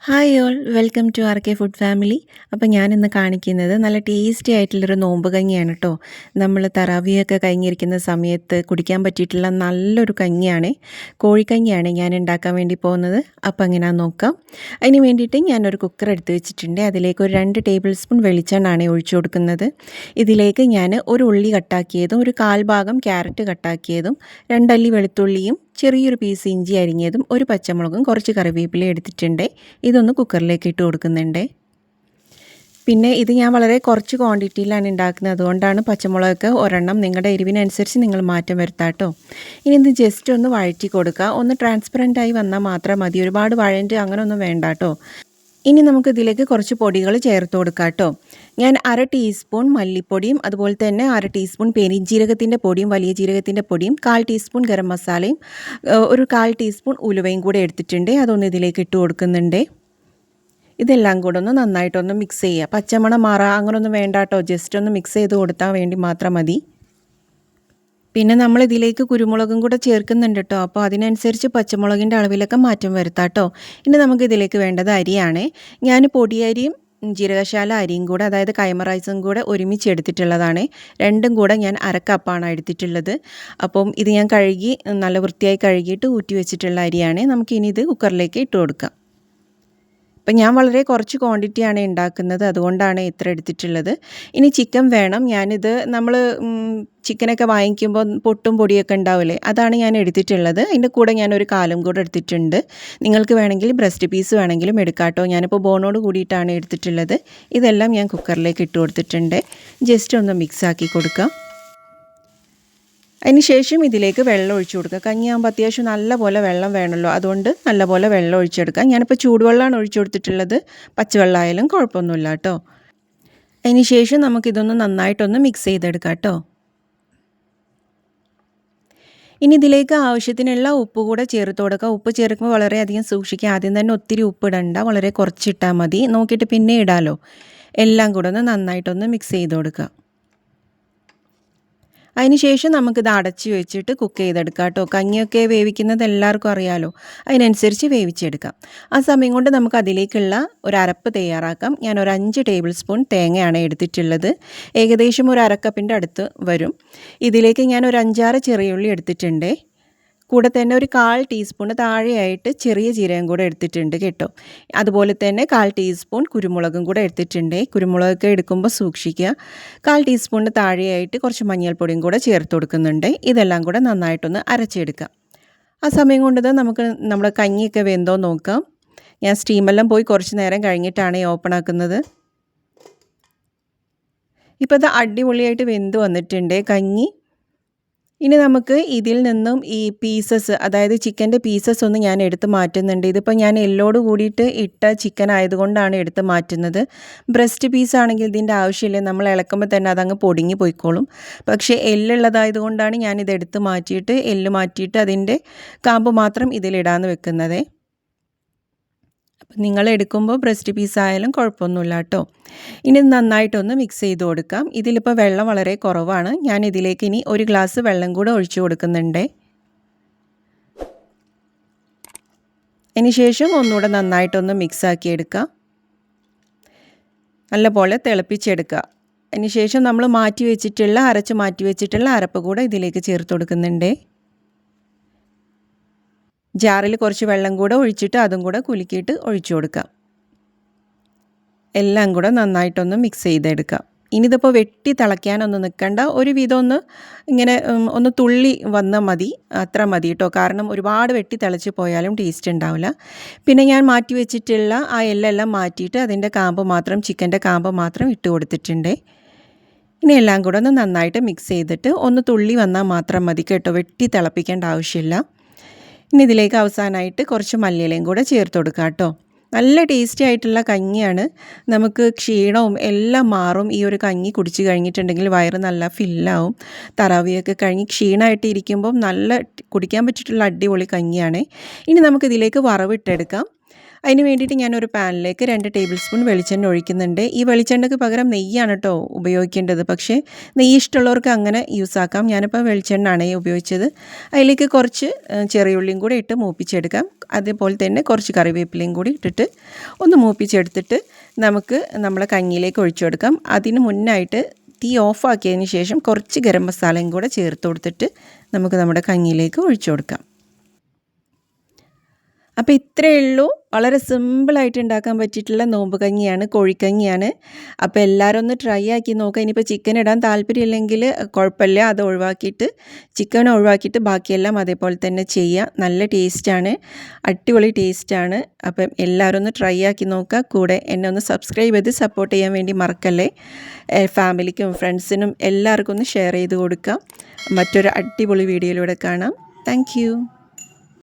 Hi all welcome to R K food family. അപ്പോൾ ഞാനിന്ന് കാണിക്കുന്നത് നല്ല ടേസ്റ്റി ആയിട്ടുള്ളൊരു നോമ്പ് കഞ്ഞിയാണ് കേട്ടോ. നമ്മൾ തറാവിയൊക്കെ കഴിഞ്ഞിരിക്കുന്ന സമയത്ത് കുടിക്കാൻ പറ്റിയിട്ടുള്ള നല്ലൊരു കഞ്ഞിയാണ്. കോഴിക്കഞ്ഞിയാണ് ഞാൻ ഉണ്ടാക്കാൻ വേണ്ടി പോകുന്നത്. അപ്പോൾ എങ്ങനെയാണെന്ന് നോക്കാം. അതിന് വേണ്ടിയിട്ട് ഞാനൊരു കുക്കർ എടുത്ത് വെച്ചിട്ടുണ്ട്. അതിലേക്ക് ഒരു 2 ടേബിൾ സ്പൂൺ വെളിച്ചെണ്ണയാണ് ഒഴിച്ചു കൊടുക്കുന്നത്. ഇതിലേക്ക് ഞാൻ ഒരു ഉള്ളി കട്ടാക്കിയതും ഒരു 1/4 ഭാഗം ക്യാരറ്റ് കട്ടാക്കിയതും 2 അല്ലി വെളുത്തുള്ളിയും ചെറിയൊരു പീസ് ഇഞ്ചി അരിഞ്ഞതും ഒരു പച്ചമുളകും കുറച്ച് കറിവേപ്പില എടുത്തിട്ടുണ്ട്. ഇതൊന്ന് കുക്കറിലേക്ക് ഇട്ട് കൊടുക്കുന്നുണ്ട്. പിന്നെ ഇത് ഞാൻ വളരെ കുറച്ച് ക്വാണ്ടിറ്റിയിലാണ് ഉണ്ടാക്കുന്നത്. അതുകൊണ്ടാണ് പച്ചമുളകൊക്കെ ഒരെണ്ണം നിങ്ങളുടെ എരിവിനനുസരിച്ച് നിങ്ങൾ മാറ്റം വരുത്താട്ടോ. ഇനി ഇത് ജസ്റ്റ് ഒന്ന് വഴറ്റി കൊടുക്കുക. ഒന്ന് ട്രാൻസ്പെറൻ്റായി വന്നാൽ മാത്രം മതി. ഒരുപാട് വഴണ്ട് അങ്ങനെയൊന്നും വേണ്ട കേട്ടോ. ഇനി നമുക്ക് ഇതിലേക്ക് കുറച്ച് പൊടികൾ ചേർത്ത് കൊടുക്കാം കേട്ടോ. ഞാൻ 1/2 ടീസ്പൂൺ മല്ലിപ്പൊടിയും അതുപോലെ തന്നെ 1/2 ടീസ്പൂൺ പെരിഞ്ജീരകത്തിൻ്റെ പൊടിയും വലിയ ജീരകത്തിൻ്റെ പൊടിയും 1/4 ടീസ്പൂൺ ഗരം മസാലയും ഒരു 1/4 ടീസ്പൂൺ ഉലുവയും കൂടെ എടുത്തിട്ടുണ്ട്. അതൊന്ന് ഇതിലേക്ക് ഇട്ട് കൊടുക്കുന്നുണ്ട്. ഇതെല്ലാം കൂടെ ഒന്ന് നന്നായിട്ടൊന്ന് മിക്സ് ചെയ്യുക. പച്ചമണം മാറാം അങ്ങനെയൊന്നും വേണ്ട കേട്ടോ. ജസ്റ്റ് ഒന്ന് മിക്സ് ചെയ്ത് കൊടുത്താൽ വേണ്ടി മാത്രം മതി. പിന്നെ നമ്മൾ ഇതിലേക്ക് കുരുമുളകും കൂടെ ചേർക്കുന്നുണ്ട് കേട്ടോ. അപ്പോൾ അതിനനുസരിച്ച് പച്ചമുളകിൻ്റെ അളവിലൊക്കെ മാറ്റം വരുത്താം കേട്ടോ. ഇനി നമുക്ക് ഇതിലേക്ക് വേണ്ടത് അരിയാണ്. ഞാൻ പൊടിയരിയും ജീരകശാല അരിയും കൂടെ, അതായത് കൈമ റൈസും കൂടെ ഒരുമിച്ച് എടുത്തിട്ടുള്ളതാണ്. രണ്ടും കൂടെ ഞാൻ 1/2 കപ്പാണ് എടുത്തിട്ടുള്ളത്. അപ്പം ഇത് ഞാൻ കഴുകി നല്ല വൃത്തിയായി കഴുകിയിട്ട് ഊറ്റി വെച്ചിട്ടുള്ള അരിയാണ്. നമുക്കിനി ഇത് കുക്കറിലേക്ക് ഇട്ട് കൊടുക്കാം. അപ്പം ഞാൻ വളരെ കുറച്ച് ക്വാണ്ടിറ്റിയാണ് ഉണ്ടാക്കുന്നത്, അതുകൊണ്ടാണ് ഇത്ര എടുത്തിട്ടുള്ളത്. ഇനി ചിക്കൻ വേണം. ഞാനിത് നമ്മൾ ചിക്കനൊക്കെ വാങ്ങിക്കുമ്പോൾ പൊട്ടും പൊടിയൊക്കെ ഉണ്ടാവില്ലേ, അതാണ് ഞാൻ എടുത്തിട്ടുള്ളത്. അതിൻ്റെ കൂടെ ഞാനൊരു കാലും കൂടെ എടുത്തിട്ടുണ്ട്. നിങ്ങൾക്ക് വേണമെങ്കിൽ ബ്രസ്റ്റ് പീസ് വേണമെങ്കിലും എടുക്കാം കേട്ടോ. ഞാനിപ്പോൾ ബോണോട് കൂടിയിട്ടാണ് എടുത്തിട്ടുള്ളത്. ഇതെല്ലാം ഞാൻ കുക്കറിലേക്ക് ഇട്ട് കൊടുത്തിട്ടുണ്ട്. ജസ്റ്റ് ഒന്ന് മിക്സാക്കി കൊടുക്കാം. അതിന് ശേഷം ഇതിലേക്ക് വെള്ളം ഒഴിച്ചു കൊടുക്കുക. കഞ്ഞിയാകുമ്പോൾ അത്യാവശ്യം നല്ലപോലെ വെള്ളം വേണമല്ലോ, അതുകൊണ്ട് നല്ലപോലെ വെള്ളം ഒഴിച്ചെടുക്കാം. ഞാനിപ്പോൾ ചൂടുവെള്ളമാണ് ഒഴിച്ചു കൊടുത്തിട്ടുള്ളത്. പച്ചവെള്ളമായാലും കുഴപ്പമൊന്നുമില്ല കേട്ടോ. അതിന് ശേഷം നമുക്കിതൊന്ന് നന്നായിട്ടൊന്ന് മിക്സ് ചെയ്തെടുക്കാം കേട്ടോ. ഇനി ഇതിലേക്ക് ആവശ്യത്തിനുള്ള ഉപ്പ് കൂടെ ചേർത്ത് കൊടുക്കുക. ഉപ്പ് ചേർക്കുമ്പോൾ വളരെയധികം സൂക്ഷിക്കുക. ആദ്യം തന്നെ ഒത്തിരി ഉപ്പ് ഇടണ്ട, വളരെ കുറച്ചിട്ടാൽ മതി. നോക്കിയിട്ട് പിന്നെ ഇടാമല്ലോ. എല്ലാം കൂടെ ഒന്ന് നന്നായിട്ടൊന്ന് മിക്സ് ചെയ്ത് കൊടുക്കുക. അതിന് ശേഷം നമുക്കിത് അടച്ച് വെച്ചിട്ട് കുക്ക് ചെയ്തെടുക്കാം കേട്ടോ. കഞ്ഞിയൊക്കെ വേവിക്കുന്നത് എല്ലാവർക്കും അറിയാമല്ലോ, അതിനനുസരിച്ച് വേവിച്ചെടുക്കാം. ആ സമയം കൊണ്ട് നമുക്ക് അതിലേക്കുള്ള ഒരു അരപ്പ് തയ്യാറാക്കാം. ഞാൻ ഒരു 5 ടേബിൾ സ്പൂൺ തേങ്ങയാണ് എടുത്തിട്ടുള്ളത്. ഏകദേശം ഒരു 1/2 കപ്പിൻ്റെ അടുത്ത് വരും. ഇതിലേക്ക് ഞാൻ ഒരു 5-6 ചെറിയുള്ളി എടുത്തിട്ടുണ്ട്. കൂടെ തന്നെ ഒരു 1/4 ടീസ്പൂൺ താഴെയായിട്ട് ചെറിയ ജീരകം കൂടെ എടുത്തിട്ടുണ്ട് കേട്ടോ. അതുപോലെ തന്നെ 1/4 ടീസ്പൂൺ കുരുമുളകും കൂടെ എടുത്തിട്ടുണ്ട്. കുരുമുളകൊക്കെ എടുക്കുമ്പോൾ സൂക്ഷിക്കുക. 1/4 ടീസ്പൂണിന് താഴെയായിട്ട് കുറച്ച് മഞ്ഞൾപ്പൊടിയും കൂടെ ചേർത്ത് കൊടുക്കുന്നുണ്ട്. ഇതെല്ലാം കൂടെ നന്നായിട്ടൊന്ന് അരച്ചെടുക്കാം. ആ സമയം കൊണ്ട് നമുക്ക് നമ്മുടെ കഞ്ഞിയൊക്കെ വെന്തോ നോക്കാം. ഞാൻ സ്റ്റീമെല്ലാം പോയി കുറച്ച് നേരം കഴിഞ്ഞിട്ടാണ് ഓപ്പൺ ആക്കുന്നത്. ഇപ്പോൾ ഇത് അടിപൊളിയായിട്ട് വെന്ത് വന്നിട്ടുണ്ട് കഞ്ഞി. ഇനി നമുക്ക് ഇതിൽ നിന്നും ഈ പീസസ്, അതായത് ചിക്കൻ്റെ പീസസ് ഒന്ന് ഞാൻ എടുത്ത് മാറ്റുന്നുണ്ട്. ഇതിപ്പോൾ ഞാൻ എല്ലോട് കൂടിയിട്ട് ഇട്ട ചിക്കൻ ആയതുകൊണ്ടാണ് എടുത്ത് മാറ്റുന്നത്. ബ്രസ്റ്റ് പീസാണെങ്കിൽ ഇതിൻ്റെ ആവശ്യമില്ല, നമ്മൾ ഇളക്കുമ്പോൾ തന്നെ അതങ്ങ് പൊടിഞ്ഞ് പോയിക്കോളും. പക്ഷേ എല്ലുള്ളതായതുകൊണ്ടാണ് ഞാനിത് എടുത്ത് മാറ്റിയിട്ട് എല്ല് മാറ്റിയിട്ട് അതിൻ്റെ കാമ്പ് മാത്രം ഇതിലിടാന്ന് വെക്കുന്നത്. നിങ്ങൾ എടുക്കുമ്പോൾ ബ്രസ്റ്റ് പീസായാലും കുഴപ്പമൊന്നുമില്ല കേട്ടോ. ഇനി നന്നായിട്ടൊന്ന് മിക്സ് ചെയ്ത് കൊടുക്കാം. ഇതിലിപ്പോൾ വെള്ളം വളരെ കുറവാണ്. ഞാൻ ഇതിലേക്ക് ഇനി 1 ഗ്ലാസ് വെള്ളം കൂടെ ഒഴിച്ചു കൊടുക്കുന്നുണ്ട്. അതിന് ശേഷം ഒന്നുകൂടെ നന്നായിട്ടൊന്ന് മിക്സാക്കി എടുക്കാം. നല്ലപോലെ തിളപ്പിച്ചെടുക്കുക. അതിന് ശേഷം നമ്മൾ അരച്ച് മാറ്റി വെച്ചിട്ടുള്ള അരപ്പ് കൂടെ ഇതിലേക്ക് ചേർത്ത് കൊടുക്കുന്നുണ്ട്. ജാറിൽ കുറച്ച് വെള്ളം കൂടെ ഒഴിച്ചിട്ട് അതും കൂടെ കുലുക്കിയിട്ട് ഒഴിച്ചു കൊടുക്കാം. എല്ലാം കൂടെ നന്നായിട്ടൊന്ന് മിക്സ് ചെയ്തെടുക്കാം. ഇനിയിതിപ്പോൾ വെട്ടി തിളയ്ക്കാനൊന്നും നിൽക്കണ്ട. ഒരു വിധം ഒന്ന് ഇങ്ങനെ ഒന്ന് തുള്ളി വന്നാൽ മതി, അത്ര മതി കേട്ടോ. കാരണം ഒരുപാട് വെട്ടി തിളച്ച് പോയാലും ടേസ്റ്റ് ഉണ്ടാവില്ല. പിന്നെ ഞാൻ മാറ്റി വെച്ചിട്ടുള്ള ആ എല്ലെല്ലാം മാറ്റിയിട്ട് അതിൻ്റെ കാമ്പ് മാത്രം, ചിക്കൻ്റെ കാമ്പ് മാത്രം ഇട്ട് കൊടുത്തിട്ടുണ്ട്. ഇനി എല്ലാം കൂടെ ഒന്ന് നന്നായിട്ട് മിക്സ് ചെയ്തിട്ട് ഒന്ന് തുള്ളി വന്നാൽ മാത്രം മതി കേട്ടോ. വെട്ടി തിളപ്പിക്കേണ്ട ആവശ്യമില്ല. ഇനി ഇതിലേക്ക് അവസാനമായിട്ട് കുറച്ച് മല്ലിയിലയും കൂടെ ചേർത്ത് കൊടുക്കാം കേട്ടോ. നല്ല ടേസ്റ്റി ആയിട്ടുള്ള കഞ്ഞിയാണ്. നമുക്ക് ക്ഷീണവും എല്ലാം മാറും. ഈ ഒരു കഞ്ഞി കുടിച്ച് കഴിഞ്ഞിട്ടുണ്ടെങ്കിൽ വയറ് നല്ല ഫില്ലാവും. തറാവിയൊക്കെ കഴിഞ്ഞ് ക്ഷീണമായിട്ട് ഇരിക്കുമ്പം നല്ല കുടിക്കാൻ പറ്റിയിട്ടുള്ള അടിപൊളി കഞ്ഞിയാണ്. ഇനി നമുക്കിതിലേക്ക് വറവിട്ടെടുക്കാം. അതിന് വേണ്ടിയിട്ട് ഞാനൊരു പാനിലേക്ക് 2 ടേബിൾ സ്പൂൺ വെളിച്ചെണ്ണ ഒഴിക്കുന്നുണ്ട്. ഈ വെളിച്ചെണ്ണയ്ക്ക് പകരം നെയ്യാണ് കേട്ടോ ഉപയോഗിക്കേണ്ടത്. പക്ഷേ നെയ്യ് ഇഷ്ടമുള്ളവർക്ക് അങ്ങനെ യൂസ് ആക്കാം. ഞാനിപ്പോൾ വെളിച്ചെണ്ണയാണ് ഉപയോഗിച്ചത്. അതിലേക്ക് കുറച്ച് ചെറിയ ഉള്ളിയും കൂടി ഇട്ട് മൂപ്പിച്ചെടുക്കാം. അതേപോലെ തന്നെ കുറച്ച് കറിവേപ്പിലയും കൂടി ഇട്ടിട്ട് ഒന്ന് മൂപ്പിച്ചെടുത്തിട്ട് നമുക്ക് നമ്മളെ കഞ്ഞിയിലേക്ക് ഒഴിച്ചു കൊടുക്കാം. അതിന് മുന്നായിട്ട് തീ ഓഫാക്കിയതിന് ശേഷം കുറച്ച് ഗരം മസാലയും കൂടെ ചേർത്ത് കൊടുത്തിട്ട് നമുക്ക് നമ്മുടെ കഞ്ഞിയിലേക്ക് ഒഴിച്ചു കൊടുക്കാം. അപ്പോൾ ഇത്രയേ ഉള്ളൂ. വളരെ സിമ്പിളായിട്ട് ഉണ്ടാക്കാൻ പറ്റിയിട്ടുള്ള നോമ്പ് കഞ്ഞിയാണ്, കോഴിക്കഞ്ഞിയാണ്. അപ്പോൾ എല്ലാവരും ഒന്ന് ട്രൈ ആക്കി നോക്കുക. ഇനിയിപ്പോൾ ചിക്കൻ ഇടാൻ താല്പര്യമില്ലെങ്കിൽ കുഴപ്പമില്ല, അത് ഒഴിവാക്കിയിട്ട് ചിക്കൻ ഒഴിവാക്കിയിട്ട് ബാക്കിയെല്ലാം അതേപോലെ തന്നെ ചെയ്യുക. നല്ല ടേസ്റ്റാണ്, അടിപൊളി ടേസ്റ്റാണ്. അപ്പം എല്ലാവരും ഒന്ന് ട്രൈ ആക്കി നോക്കുക. കൂടെ എന്നെ ഒന്ന് സബ്സ്ക്രൈബ് ചെയ്ത് സപ്പോർട്ട് ചെയ്യാൻ വേണ്ടി മറക്കല്ലേ. ഫാമിലിക്കും ഫ്രണ്ട്സിനും എല്ലാവർക്കും ഒന്ന് ഷെയർ ചെയ്ത് കൊടുക്കുക. മറ്റൊരു അടിപൊളി വീഡിയോയിലൂടെ കാണാം. താങ്ക്